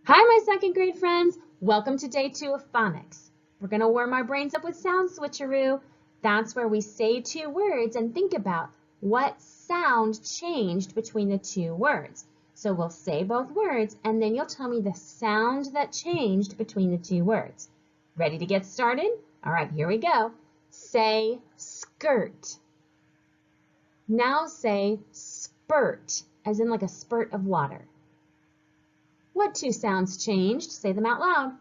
Hi, my second grade friends. Welcome to day 2 of phonics. We're going to warm our brains up with sound switcheroo. That's where we say 2 words and think about what sound changed between the 2 words. So we'll say both words and then you'll tell me the sound that changed between the 2 words. Ready to get started? All right, here we go. Say skirt. Now say spurt, as in like a spurt of water. What 2 sounds changed? Say them out loud.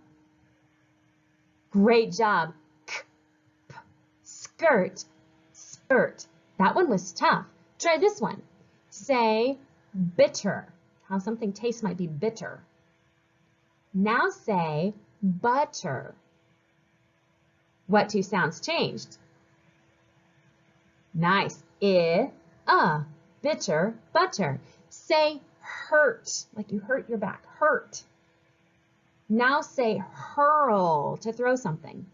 Great job. K, p, skirt, spurt. That one was tough. Try this one. Say bitter. How something tastes might be bitter. Now say butter. What 2 sounds changed? Nice. Bitter, butter. Say hurt, like you hurt your back, hurt. Now say hurl, to throw something.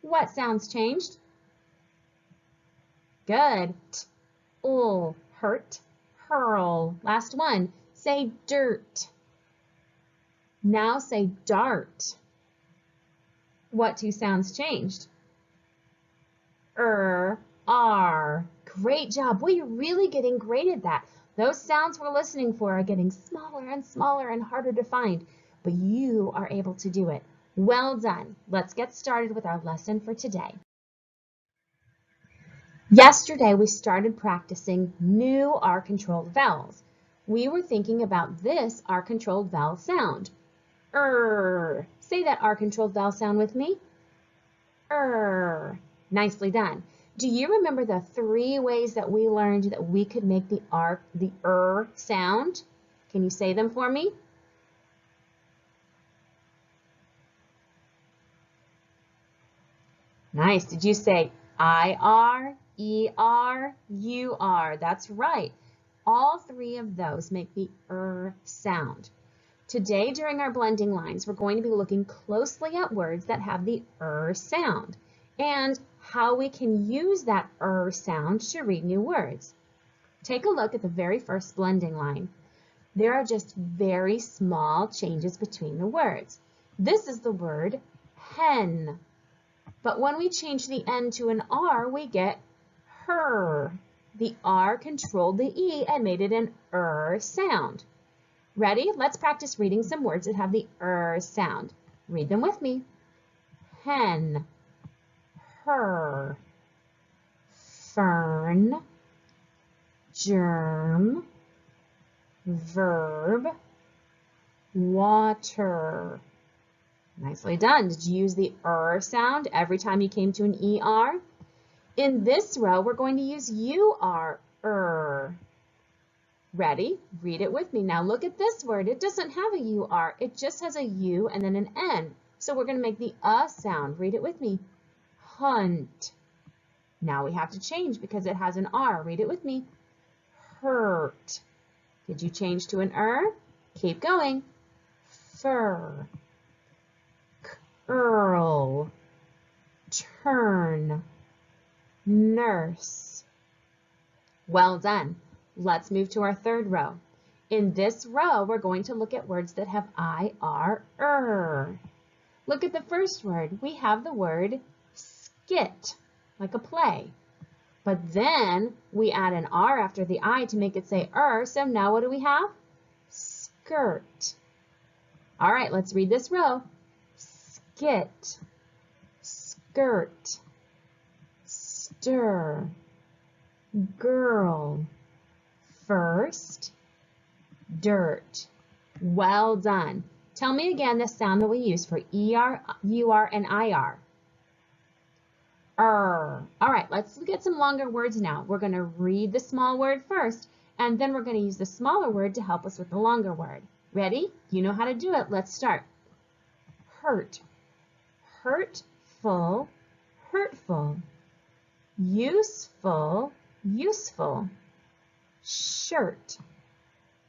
What sounds changed? Good. Hurt, hurl. Last one. Say dirt. Now say dart. What 2 sounds changed? R. Great job. Well, you're really getting great at that. Those sounds we're listening for are getting smaller and smaller and harder to find, but you are able to do it. Well done. Let's get started with our lesson for today. Yesterday, we started practicing new R-controlled vowels. We were thinking about this R-controlled vowel sound. Say that R-controlled vowel sound with me. Nicely done. Do you remember the 3 ways that we learned that we could make the sound? Can you say them for me? Nice. Did you say I-R, E-R, U-R? That's right. All 3 of those make the sound. Today, during our blending lines, we're going to be looking closely at words that have the sound and how we can use that sound to read new words. Take a look at the very first blending line. There are just very small changes between the words. This is the word hen, but when we change the N to an R, we get her. The R controlled the E and made it an sound. Ready? Let's practice reading some words that have the sound. Read them with me. Hen, her, fern, germ, verb, water. Nicely done. Did you use the sound every time you came to an ER? In this row, we're going to use UR, Ready? Read it with me. Now look at this word. It doesn't have a UR. It just has a U and then an N. So we're going to make the sound. Read it with me. Hunt. Now we have to change because it has an R. Read it with me. Hurt. Did you change to an Keep going. Fur. Curl. Turn. Nurse. Well done. Let's move to our 3rd row. In this row, we're going to look at words that have I-R. Look at the first word. We have the word skit, like a play. But then we add an R after the I to make it say so now what do we have? Skirt. All right, let's read this row. Skit, skirt, stir, girl, first, dirt. Well done. Tell me again the sound that we use for ER, UR, and IR. All right, let's look at some longer words now. We're going to read the small word first, and then we're going to use the smaller word to help us with the longer word. Ready? You know how to do it. Let's start. Hurt, hurtful, hurtful, useful, useful, shirt,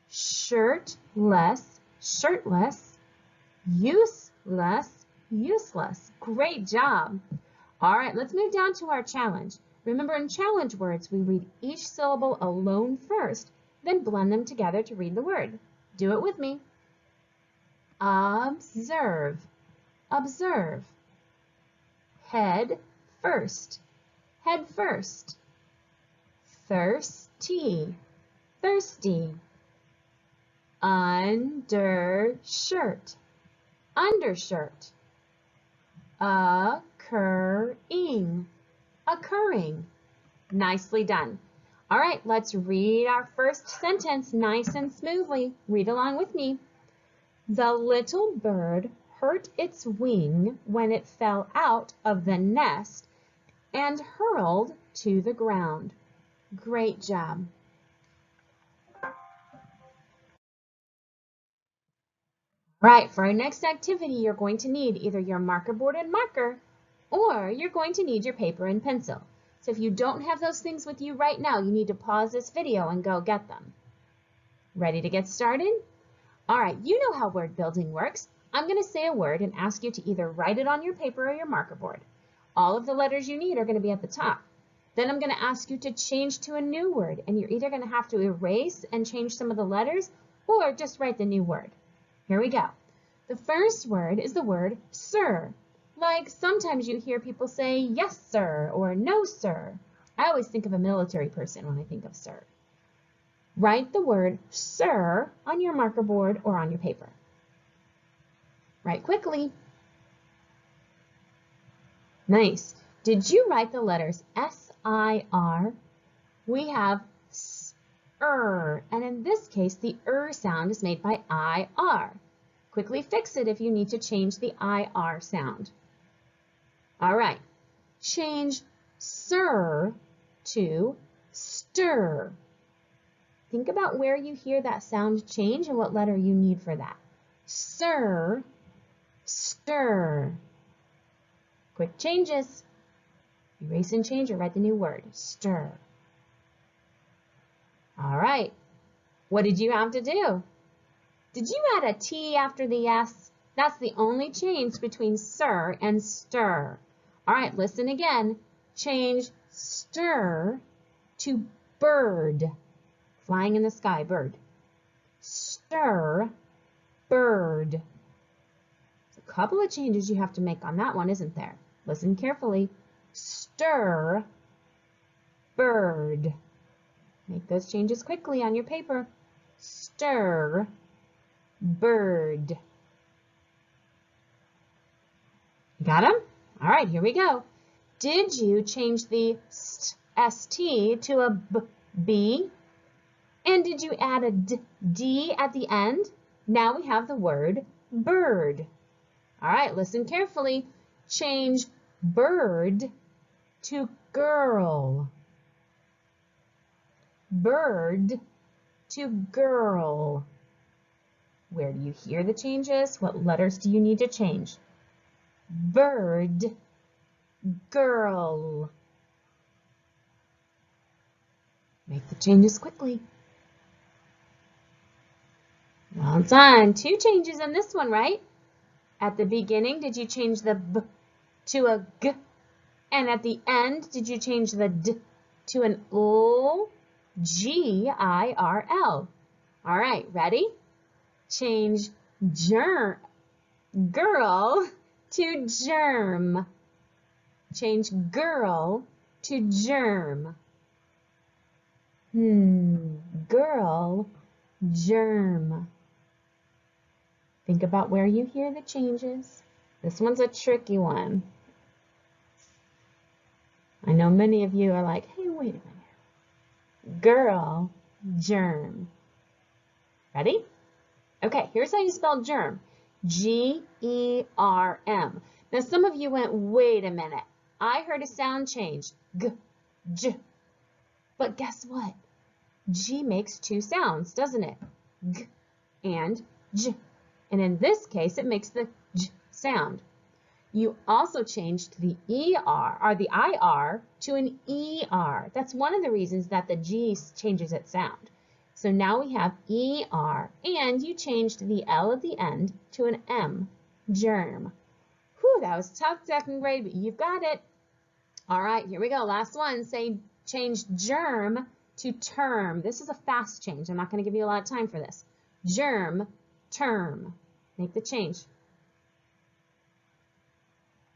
shirtless, shirtless, useless, useless. Great job. All right, let's move down to our challenge. Remember, in challenge words, we read each syllable alone first, then blend them together to read the word. Do it with me. Observe, observe. Head first, head first. Thirsty, thirsty. Undershirt, undershirt. Occurring, occurring. Nicely done. All right, let's read our first sentence nice and smoothly. Read along with me. The little bird hurt its wing when it fell out of the nest and hurled to the ground. Great job. All right, for our next activity, you're going to need either your marker board and marker, or you're going to need your paper and pencil. So if you don't have those things with you right now, you need to pause this video and go get them. Ready to get started? All right, you know how word building works. I'm going to say a word and ask you to either write it on your paper or your marker board. All of the letters you need are going to be at the top. Then I'm going to ask you to change to a new word, and you're either going to have to erase and change some of the letters or just write the new word. Here we go. The first word is the word sir. Like sometimes you hear people say yes sir or no sir. I always think of a military person when I think of sir. Write the word sir on your marker board or on your paper. Write quickly. Nice. Did you write the letters S-I-R? We have S-er, and in this case, the er sound is made by I-R. Quickly fix it if you need to change the I-R sound. All right. Change sir to stir. Think about where you hear that sound change and what letter you need for that. Sir, stir. Quick changes. Erase and change or write the new word. Stir. All right. What did you have to do? Did you add a T after the S? That's the only change between sir and stir. All right, listen again. Change stir to bird. Flying in the sky, bird. Stir, bird. There's a couple of changes you have to make on that one, isn't there? Listen carefully. Stir, bird. Make those changes quickly on your paper. Stir, bird. Got them? All right, here we go. Did you change the ST to a B? And did you add a D at the end? Now we have the word bird. All right, listen carefully. Change bird to girl. Bird to girl. Where do you hear the changes? What letters do you need to change? Bird, girl. Make the changes quickly. Well done. 2 changes in this one, right? At the beginning, did you change the B to a G? And at the end, did you change the D to an O? G-I-R-L. All right, ready? Change girl to germ. Change girl to germ. Girl, germ. Think about where you hear the changes. This one's a tricky one. I know many of you are like, hey, wait a minute. Girl, germ. Ready? Okay, here's how you spell germ. G-E-R-M. Now some of you went, wait a minute. I heard a sound change. G, J. But guess what? G makes 2 sounds, doesn't it? G and J. And in this case, it makes the J sound. You also changed the ER, or the IR, to an ER. That's one of the reasons that the G changes its sound. So now we have ER, and you changed the L at the end to an M, germ. Whew, that was tough, 2nd grade, but you've got it. All right, here we go. Last one. Say change germ to term. This is a fast change. I'm not going to give you a lot of time for this. Germ, term. Make the change.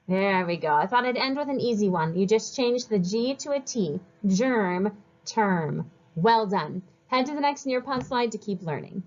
There we go. I thought I'd end with an easy one. You just changed the G to a T. Germ, term. Well done. Head to the next Nearpod slide to keep learning.